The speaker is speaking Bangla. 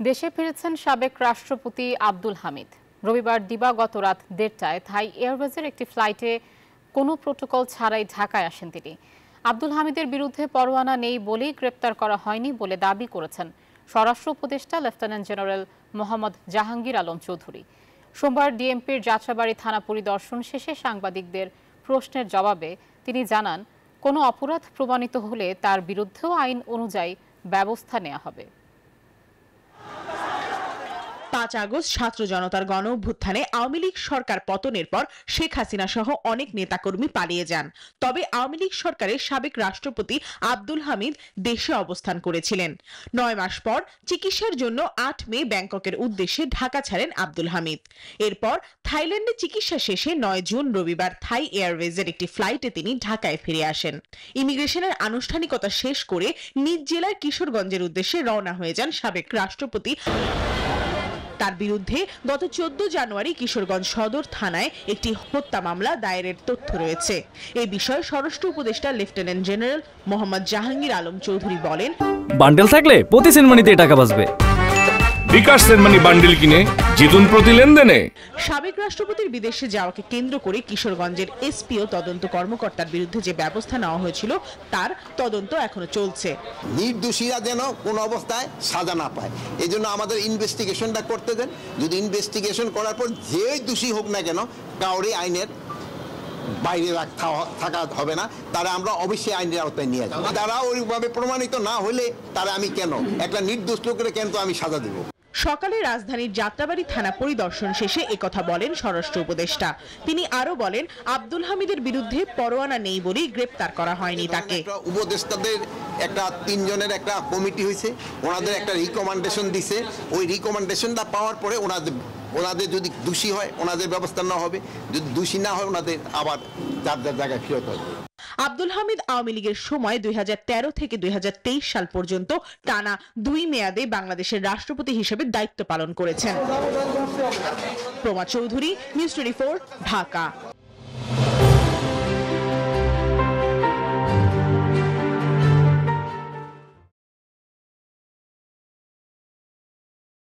দেশে ফিরেছেন সাবেক রাষ্ট্রপতি আব্দুল হামিদ। রবিবার দিবাগত রাত 1:30টায় থাই এয়ারওয়েজের একটি ফ্লাইটে কোনো প্রোটোকল ছাড়াই ঢাকায় আসেন তিনি। আব্দুল হামিদের বিরুদ্ধে পরোয়ানা নেই বলেই গ্রেপ্তার করা হয়নি বলে দাবি করেছেন স্বরাষ্ট্র উপদেষ্টা লেফটেন্যান্ট জেনারেল মোহাম্মদ জাহাঙ্গীর আলম চৌধুরী। সোমবার ডিএমপির যাত্রাবাড়ি থানা পরিদর্শন শেষে সাংবাদিকদের প্রশ্নের জবাবে তিনি জানান, কোনো অপরাধ প্রমাণিত হলে তার বিরুদ্ধেও আইন অনুযায়ী ব্যবস্থা নেওয়া হবে। 5 আগস্ট ছাত্র জনতার গণ অভ্যুত্থানে আওয়ামী লীগ সরকার পতনের পর শেখ হাসিনা সহ অনেক নেতাকর্মী পালিয়ে যান। তবে আওয়ামী লীগ সরকারের সাবেক রাষ্ট্রপতি আব্দুল হামিদ দেশে অবস্থান করেছিলেন। 9 মাস পর চিকিৎসার জন্য 8 মে ব্যাংককের উদ্দেশ্যে ঢাকা ছাড়েন আব্দুল হামিদ। এরপর থাইল্যান্ডে চিকিৎসা শেষে 9 জুন রবিবার থাই এয়ারওয়েজের একটি ফ্লাইটে তিনি ঢাকায় ফিরে আসেন। ইমিগ্রেশনের আনুষ্ঠানিকতা শেষ করে নিজ জেলার কিশোরগঞ্জের উদ্দেশ্যে রওনা হয়ে যান সাবেক রাষ্ট্রপতি। তার বিরুদ্ধে গত 14 জানুয়ারি কিশোরগঞ্জ সদর থানায় একটি হত্যা মামলা দায়েরের তথ্য রয়েছে। এই বিষয়ে স্বরাষ্ট্র উপদেষ্টা লেফটেন্যান্ট জেনারেল মোহাম্মদ জাহাঙ্গীর আলম চৌধুরী বলেন, বান্ডেল থাকলে প্রতি সেনমানিতে টাকা বাঁচবে। বিকাশ সেনমানি বান্ডেল কিনে জিতুন প্রতি লেনদেনে। সাবেক রাষ্ট্রপতির বিদেশে যাওয়াকে কেন্দ্র করে কিশোরগঞ্জের এসপিও তদন্ত কর্মকর্তার বিরুদ্ধে যে ব্যবস্থা নেওয়া হয়েছিল তার তদন্ত এখনো চলছে। নির্দোষীরা যেন কোনো অবস্থায় সাজা না পায়, এই জন্য আমাদের ইনভেস্টিগেশনটা করতে দেন। যদি ইনভেস্টিগেশন করার পর যে দোষী হোক না কেন, কাউরে আইনের বাইরে থাকা হবে না, তারা আমরা অবশ্যই আইনের আওতায় নিয়ে আসবো। তারা ওইভাবে প্রমাণিত না হলে তারা আমি কেন একটা নির্দোষ লোকের কেন তো আমি সাজা দেব। সকালে রাজধানীর যাত্রাবাড়ি থানা পরিদর্শন শেষে একথা বলেন স্বরাষ্ট্র উপদেষ্টা। তিনি আরো বলেন, আব্দুল হামিদের বিরুদ্ধে পরোয়ানা নেই বলেই গ্রেপ্তার করা হয়নি তাকে। উপদেষ্টাদের একটা 3 জনের একটা কমিটি হয়েছে, ওনাদের একটা রিকমেন্ডেশন দিছে। ওই রিকমেন্ডেশনটা পাওয়ার পরে ওনাদের যদি দোষী হয় ওনাদের ব্যবস্থা নেওয়া হবে, যদি দোষী না হয় ওনাদের আবার যার যার জায়গায় ফেরত আসবে। আব্দুল হামিদ আওয়ামী লীগের সময় 2013 থেকে 2023 সাল পর্যন্ত টানা 2 মেয়াদে বাংলাদেশের রাষ্ট্রপতি হিসেবে দায়িত্ব পালন করেছেন। প্রমা চৌধুরী, নিউজ 24, ঢাকা।